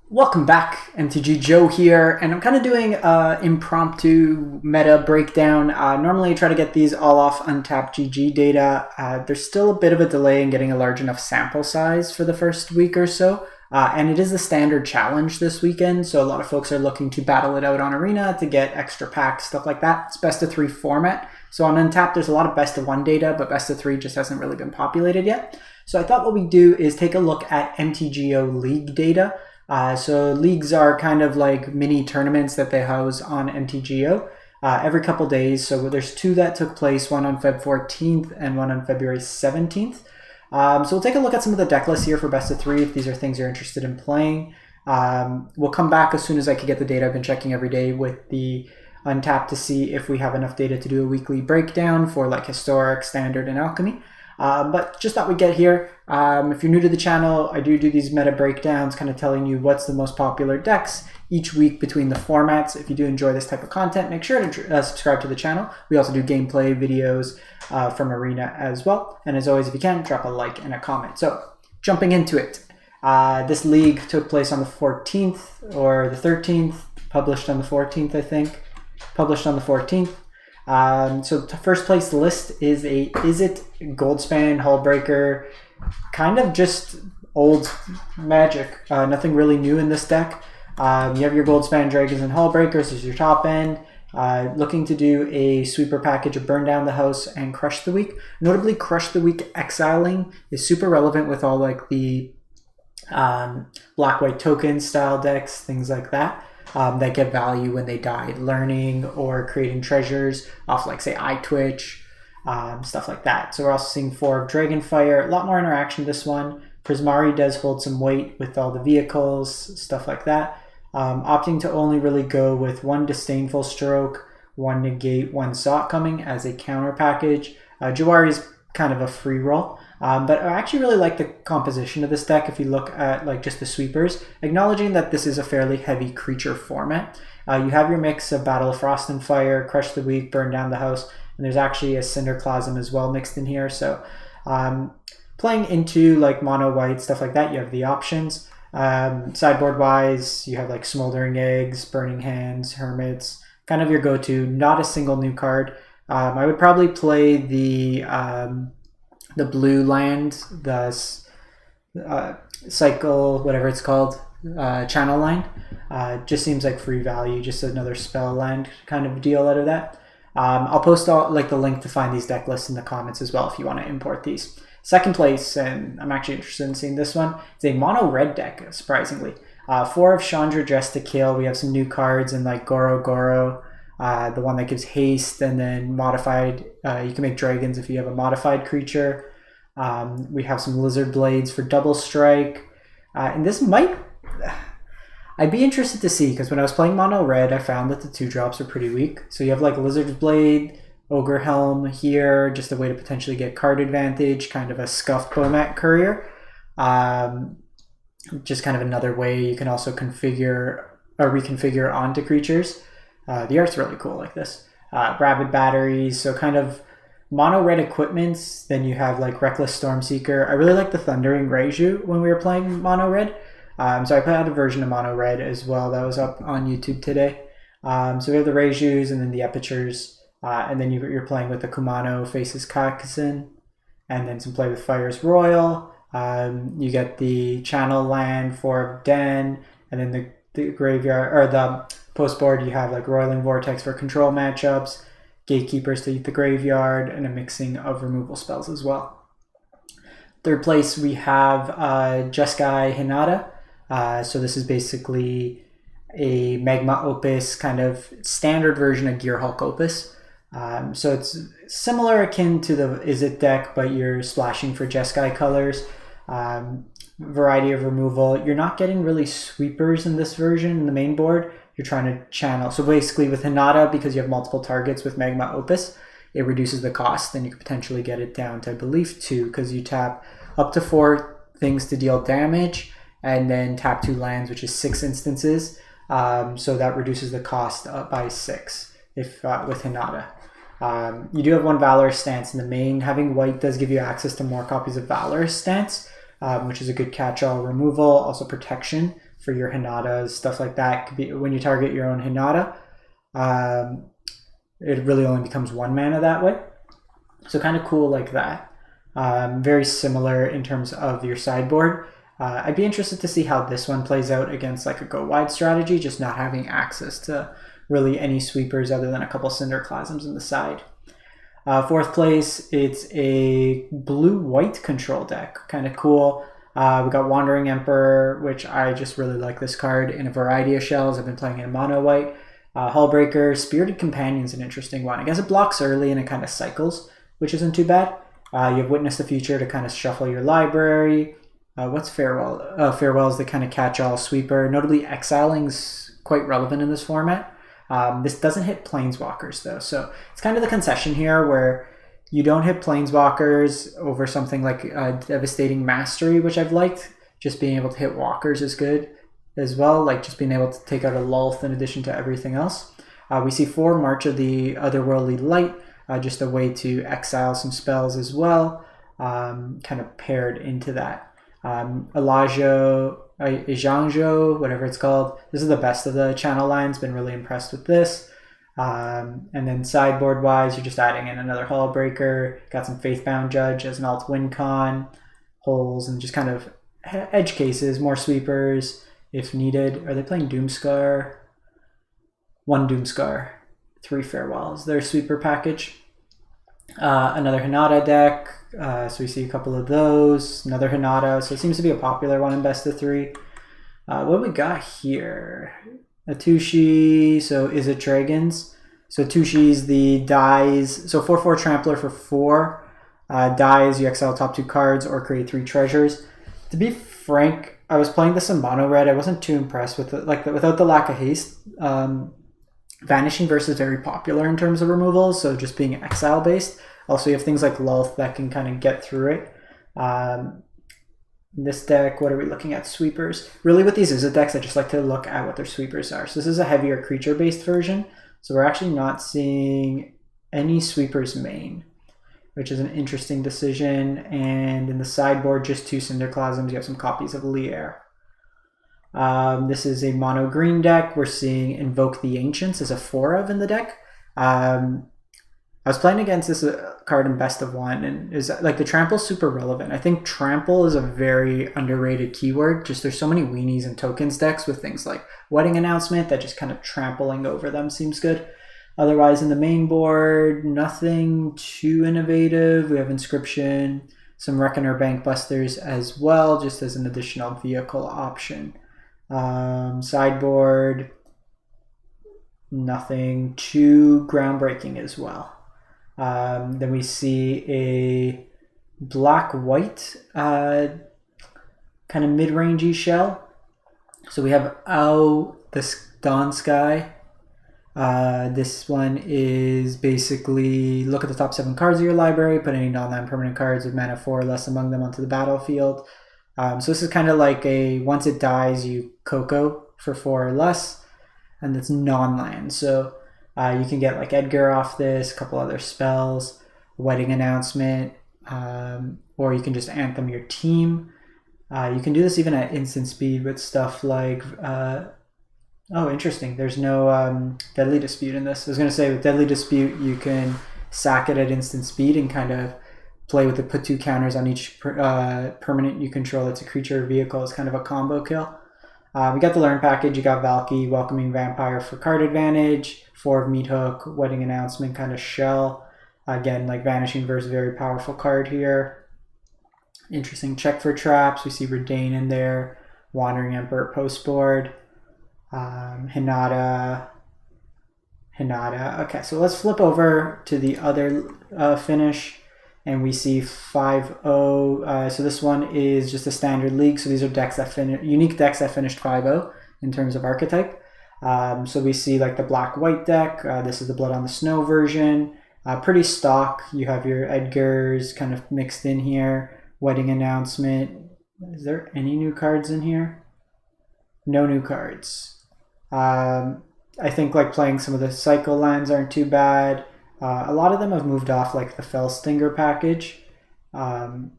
Welcome back, MTG Joe here, and I'm kind of doing an impromptu meta breakdown. Normally I try to get these all off untapped GG data. There's still a bit of a delay in getting a large enough sample size for the first week or so, and it is the standard challenge this weekend, so a lot of folks are looking to battle it out on Arena to get extra packs, stuff like that. It's best of 3 format, so on Untapped there's a lot of best of 1 data, but best of 3 just hasn't really been populated yet. So I thought what we'd do is take a look at MTGO League data. So leagues are kind of like mini tournaments that they house on MTGO every couple days. So there's 2 that took place, one on Feb 14th and one on February 17th. So we'll take a look at some of the deck lists here for best of 3 if these are things you're interested in playing. We'll come back as soon as I can get the data. I've been checking every day with the Untapped to see if we have enough data to do a weekly breakdown for like Historic, Standard, and Alchemy. But just thought we'd get here. If you're new to the channel, I do these meta breakdowns, kind of telling you what's the most popular decks each week between the formats. If you do enjoy this type of content, make sure to subscribe to the channel. We also do gameplay videos from Arena as well. And as always, if you can, drop a like and a comment. So jumping into it. This league took place on the 14th or the 13th, published on the 14th, I think. Published on the 14th. So the first place list is a Izzet Goldspan Hullbreaker, kind of just old Magic, nothing really new in this deck. You have your Goldspan Dragons and Hullbreakers as your top end, looking to do a sweeper package of Burn Down the House and Crush the Week. Notably, Crush the Week exiling is super relevant with all like the black-white token style decks, things like that. That get value when they die, learning or creating treasures off like say iTwitch, stuff like that. So we're also seeing 4 of Dragonfire, a lot more interaction this one. Prismari does hold some weight with all the vehicles, stuff like that. Opting to only really go with 1 Disdainful Stroke, 1 Negate, 1 Sot coming as a counter package. Jawari is kind of a free roll. But I actually really like the composition of this deck if you look at like just the sweepers, acknowledging that this is a fairly heavy creature format. You have your mix of Battle of Frost and Fire, Crush the Weak, Burn Down the House, and there's actually a Cinderclasm as well mixed in here. So playing into like mono white, stuff like that, you have the options. Sideboard wise, you have like Smoldering Eggs, Burning Hands, Hermits, kind of your go-to, not a single new card. I would probably play the blue land, the cycle, whatever it's called, channel line. Just seems like free value, just another spell land kind of deal out of that. I'll post all like the link to find these deck lists in the comments as well if you want to import these. Second place, and I'm actually interested in seeing this one, it's a mono red deck, surprisingly. 4 of Chandra Dressed to Kill. We have some new cards in like Goro Goro, the one that gives haste, and then modified, you can make dragons if you have a modified creature. We have some Lizard Blades for double strike, and this might, I'd be interested to see, because when I was playing mono red I found that the 2-drops are pretty weak. So you have like Lizard Blade, Ogre Helm here, just a way to potentially get card advantage, kind of a scuffed Bomat Courier, just kind of another way you can also configure or reconfigure onto creatures. The art's really cool like this. Rabid Batteries, so kind of mono red equipments. Then you have like Reckless Stormseeker. I really like the Thundering Reiju when we were playing mono red. So I put out a version of mono red as well that was up on YouTube today. So we have the Reijus and then the Epicures. And then you're playing with the Kumano Faces Kakusin. And then some play with Fire's Royal. You get the Channel Land for Den. And then the graveyard, or the post board, you have like Roiling Vortex for control matchups, Gatekeepers to eat the graveyard, and a mixing of removal spells as well. Third place, we have Jeskai Hinata. So this is basically a Magma Opus, kind of standard version of Gear Hulk Opus. So it's similar, akin to the Izzet deck, but you're splashing for Jeskai colors. Variety of removal. You're not getting really sweepers in this version in the main board. You're trying to channel. So basically with Hinata, because you have multiple targets with Magma Opus, it reduces the cost, and you could potentially get it down to, I believe, 2, because you tap up to 4 things to deal damage, and then tap 2 lands, which is 6 instances. So that reduces the cost up by 6 if with Hinata. You do have 1 Valorous Stance in the main. Having white does give you access to more copies of Valorous Stance, which is a good catch-all removal, also protection. for your Hinatas, stuff like that. Could be when you target your own Hinata, it really only becomes 1 mana that way. So kind of cool like that. Very similar in terms of your sideboard. I'd be interested to see how this one plays out against like a go wide strategy, just not having access to really any sweepers other than a couple Cinderclasms in the side. 4th place, it's a blue-white control deck. Kind of cool. We got Wandering Emperor, which I just really like this card in a variety of shells. I've been playing in mono-white. Hullbreaker, Spirited Companion's an interesting one. I guess it blocks early and it kind of cycles, which isn't too bad. You have Witness the Future to kind of shuffle your library. What's Farewell? Farewell is the kind of catch-all sweeper. Notably, Exiling's quite relevant in this format. This doesn't hit Planeswalkers, though, so it's kind of the concession here where you don't hit Planeswalkers over something like Devastating Mastery, which I've liked. Just being able to hit walkers is good as well, like just being able to take out a Lulth in addition to everything else. We see 4 March of the Otherworldly Light, just a way to exile some spells as well, kind of paired into that. Ijangjo, whatever it's called. This is the best of the channel lines. Been really impressed with this. And then sideboard wise, you're just adding in another Hullbreaker. Got some Faithbound Judge as an alt win con, holes, and just kind of edge cases, more sweepers if needed. Are they playing Doomscar? 1 Doomscar, 3 Farewells. Their sweeper package. Another Hinata deck. So we see a couple of those. Another Hinata. So it seems to be a popular one in best of 3. What we got here? A Tushi. So is it Dragons? So Tushi's the dies. So 4/4 Trampler for 4. Dies, you exile top 2 cards or create 3 treasures. To be frank, I was playing this in mono red. I wasn't too impressed with it. Without the lack of haste. Vanishing Verse is very popular in terms of removals, so just being exile based. Also, you have things like Lulth that can kind of get through it. In this deck, what are we looking at? Sweepers. Really, with these Izzet decks, I just like to look at what their sweepers are. So this is a heavier creature-based version, so we're actually not seeing any sweepers main, which is an interesting decision. And in the sideboard, just 2 Cinderclasms. You have some copies of Lier. This is a mono green deck. We're seeing Invoke the Ancients as a 4 of in the deck. I was playing against this card in best of 1, and is like the Trample's super relevant. I think Trample is a very underrated keyword. Just there's so many weenies and tokens decks with things like Wedding Announcement that just kind of trampling over them seems good. Otherwise, in the main board, nothing too innovative. We have Inscription, some Reckoner Bankbusters as well, just as an additional vehicle option. Sideboard, nothing too groundbreaking as well. Then we see a black-white kind of mid-rangey shell. So we have this Dawn Sky. This one is basically look at the top 7 cards of your library, put any non-land permanent cards with mana 4 or less among them onto the battlefield. So this is kind of like a once it dies, you Coco for 4 or less, and it's non-land. So you can get like Edgar off this, a couple other spells, Wedding Announcement, or you can just Anthem your team. You can do this even at instant speed with stuff like, oh, interesting. There's no Deadly Dispute in this. I was going to say with Deadly Dispute, you can sack it at instant speed and kind of play with it, put 2 counters on each permanent you control that's a creature or vehicle. It's kind of a combo kill. We got the Learn package. You got Valky, Welcoming Vampire for card advantage, 4 of Meat Hook, Wedding Announcement kind of shell. Again, like Vanishing Verse, very powerful card here. Interesting check for traps. We see Redain in there, Wandering Emperor post board, Hinata. Okay, so let's flip over to the other finish. And we see 5-0. So this one is just a standard league. So these are decks that unique decks that finished 5-0 in terms of archetype. So we see like the black-white deck. This is the Blood on the Snow version. Pretty stock. You have your Edgars kind of mixed in here. Wedding Announcement. Is there any new cards in here? No new cards. I think like playing some of the cycle lands aren't too bad. A lot of them have moved off like the Fellstinger package and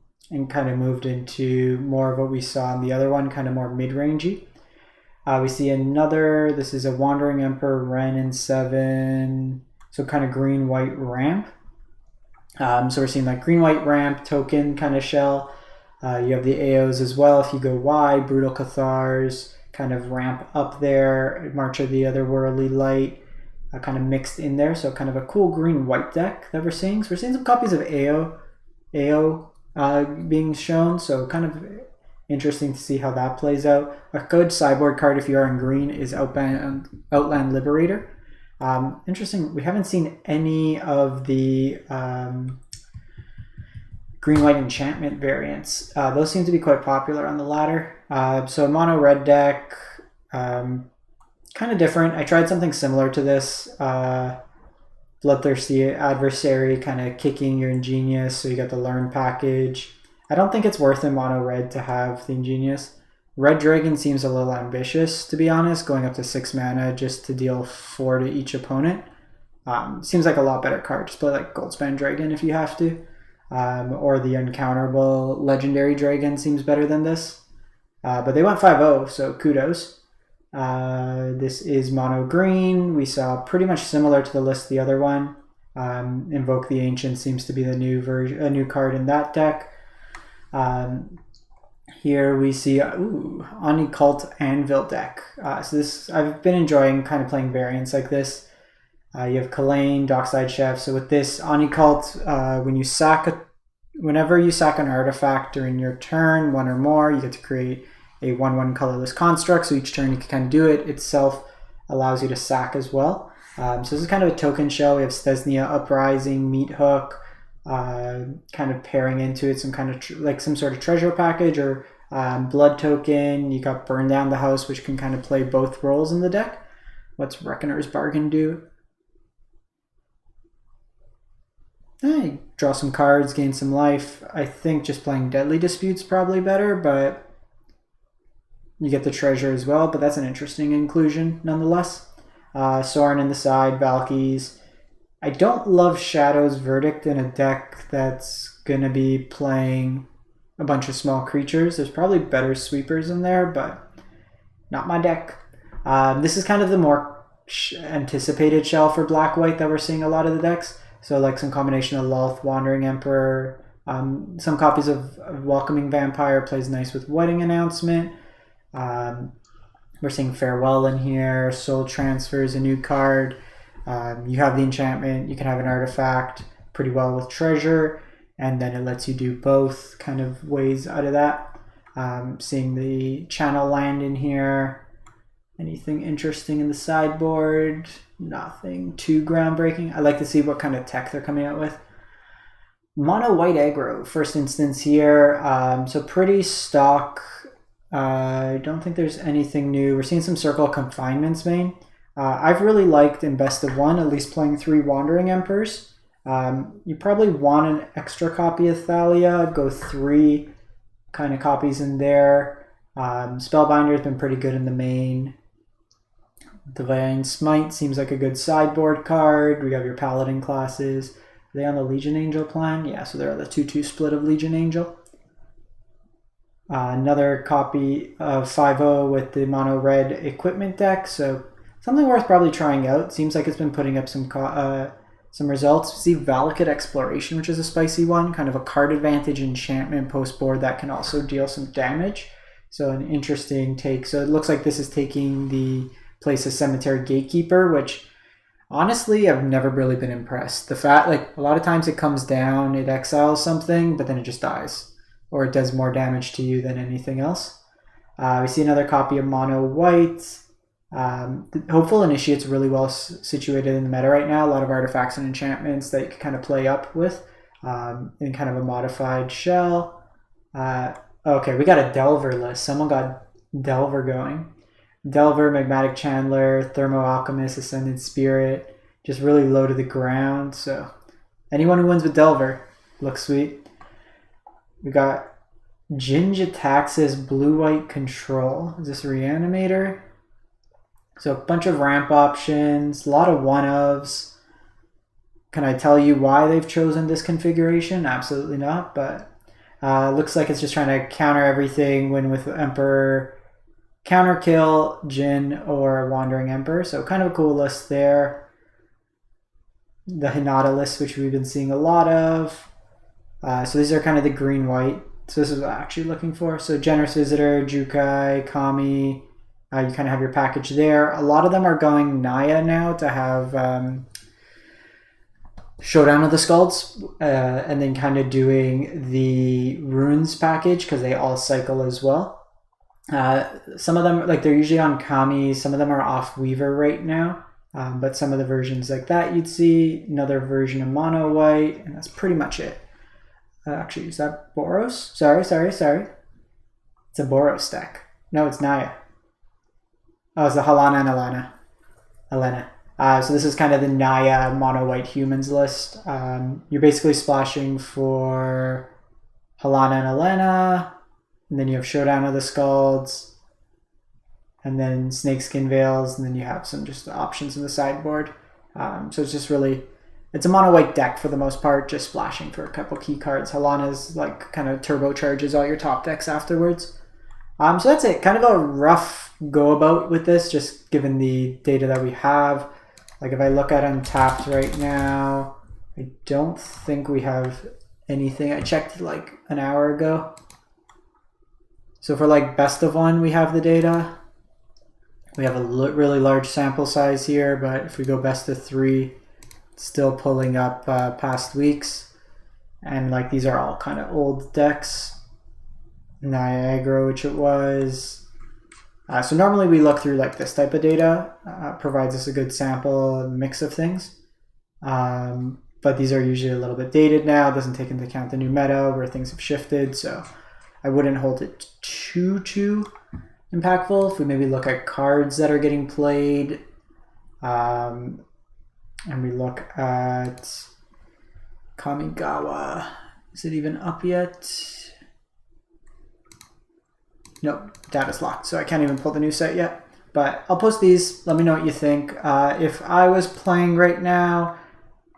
kind of moved into more of what we saw in the other one, kind of more mid-rangey. We see another, this is a Wandering Emperor, Ren and 7, so kind of green-white ramp. So we're seeing like green-white ramp, token kind of shell. You have the AOs as well. If you go wide, Brutal Cathars, kind of ramp up there, March of the Otherworldly Light, kind of mixed in there. So kind of a cool green-white deck that we're seeing. So we're seeing some copies of AO being shown, so kind of interesting to see how that plays out. A good sideboard card if you are in green is Outland Liberator. Interesting, we haven't seen any of the green-white enchantment variants. Those seem to be quite popular on the ladder. So mono red deck, kind of different. I tried something similar to this. Bloodthirsty Adversary, kind of kicking your Ingenious, so you got the Learn package. I don't think it's worth in mono red to have the Ingenious. Red Dragon seems a little ambitious, to be honest, going up to 6 mana just to deal 4 to each opponent. Seems like a lot better card. Just play like Goldspan Dragon if you have to. Or the Uncounterable Legendary Dragon seems better than this. But they went 5-0, so kudos. This is mono green. We saw pretty much similar to the list the other one. Invoke the Ancient seems to be the new version, a new card in that deck. Here we see Onicult Anvil deck. So this, I've been enjoying kind of playing variants like this. You have Kalane, Dockside Chef. So with this Onicult, whenever you sack an artifact during your turn, 1 or more, you get to create a 1/1 colorless construct. So each turn you can kind of do it. Itself allows you to sack as well. So this is kind of a token shell. We have Stesnia Uprising, Meat Hook, kind of pairing into it some kind of like some sort of treasure package or blood token. You got Burn Down the House, which can kind of play both roles in the deck. What's Reckoner's Bargain do? You draw some cards, gain some life. I think just playing Deadly Dispute's probably better, but you get the treasure as well, but that's an interesting inclusion nonetheless. Sorin in the side, Valkyries. I don't love Shadow's Verdict in a deck that's going to be playing a bunch of small creatures. There's probably better sweepers in there, but not my deck. This is kind of the more anticipated shell for black-white that we're seeing a lot of the decks. So like some combination of Lolth, Wandering Emperor, some copies of Welcoming Vampire plays nice with Wedding Announcement. We're seeing Farewell in here. Soul Transfer is a new card. You have the enchantment, you can have an artifact pretty well with treasure, and then it lets you do both kind of ways out of that. Seeing the channel land in here. Anything interesting in the sideboard? Nothing too groundbreaking. I like to see what kind of tech they're coming out with. Mono white aggro, first instance here. So pretty stock. I don't think there's anything new. We're seeing some Circle Confinements main. I've really liked in best of 1, at least playing 3 Wandering Emperors. You probably want an extra copy of Thalia. Go 3 kind of copies in there. Spellbinder has been pretty good in the main. Divine Smite seems like a good sideboard card. We have your Paladin classes. Are they on the Legion Angel plan? Yeah, so they're the 2/2 split of Legion Angel. Another copy of 5-0 with the mono red equipment deck. So something worth probably trying out. Seems like it's been putting up some results. See Valakut Exploration, which is a spicy one. Kind of a card advantage enchantment post board that can also deal some damage. So an interesting take. So it looks like this is taking the place of Cemetery Gatekeeper, which honestly I've never really been impressed. The fact, like, a lot of times it comes down, it exiles something, but then it just dies. Or it does more damage to you than anything else. We see another copy of mono white. Hopeful Initiate's really well situated in the meta right now. A lot of artifacts and enchantments that you can kind of play up with in kind of a modified shell. Okay, we got a Delver list. Someone got Delver going. Delver, Magmatic Chandler, Thermo Alchemist, Ascended Spirit, just really low to the ground. So anyone who wins with Delver looks sweet. We got Jin-Jitaxis Blue-White Control. Is this a Reanimator? So a bunch of ramp options, a lot of one-ofs. Can I tell you why they've chosen this configuration? Absolutely not, but looks like it's just trying to counter everything, win with Emperor, Counter Kill, Jin, or Wandering Emperor. So kind of a cool list there. The Hinata list, which we've been seeing a lot of. So these are kind of the green-white. So this is what I'm actually looking for. So Generous Visitor, Jukai, Kami. You kind of have your package there. A lot of them are going Naya now to have Showdown of the Skalds, and then kind of doing the Runes package because they all cycle as well. Some of them, like they're usually on Kami, some of them are off Weaver right now, but some of the versions like that you'd see. Another version of Mono White, and that's pretty much it. Actually, is that Boros? Sorry. It's a Boros deck. No, it's Naya. Oh, it's the Halana and Elena. So this is kind of the Naya Mono White Humans list. You're basically splashing for Halana and Elena, and then you have Showdown of the Skalds, and then Snakeskin Veils, and then you have some just options in the sideboard. So it's just really, it's a Mono White deck for the most part, just splashing for a couple key cards. Halana's like kind of turbocharges all your top decks afterwards. So that's it. Kind of a rough go about with this, just given the data that we have. Like if I look at Untapped right now, I don't think we have anything. I checked like an hour ago. So for like best of one, we have the data. We have a really large sample size here, but if we go best of three, it's still pulling up past weeks. And like these are all kind of old decks. Niagara, which it was. So normally we look through like this type of data, provides us a good sample and mix of things. But these are usually a little bit dated now, doesn't take into account the new meta where things have shifted. So I wouldn't hold it too impactful. If we maybe look at cards that are getting played, and we look at Kamigawa, is it even up yet? Nope, data's locked, so I can't even pull the new set yet. But I'll post these. Let me know what you think. If I was playing right now,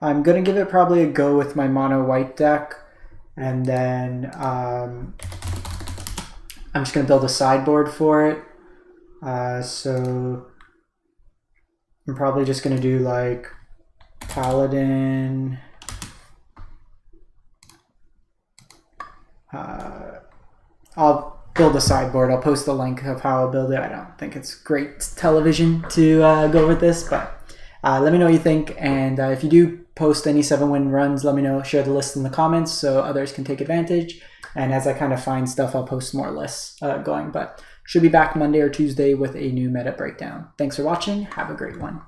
I'm going to give it probably a go with my Mono White deck. And then I'm just going to build a sideboard for it. So I'm probably just going to do like Paladin. I'll build a sideboard. I'll post the link of how I'll build it. I don't think it's great television to go with this, but let me know what you think. And if you do post any 7-win runs, let me know. Share the list in the comments so others can take advantage. And as I kind of find stuff, I'll post more lists going. But should be back Monday or Tuesday with a new meta breakdown. Thanks for watching. Have a great one.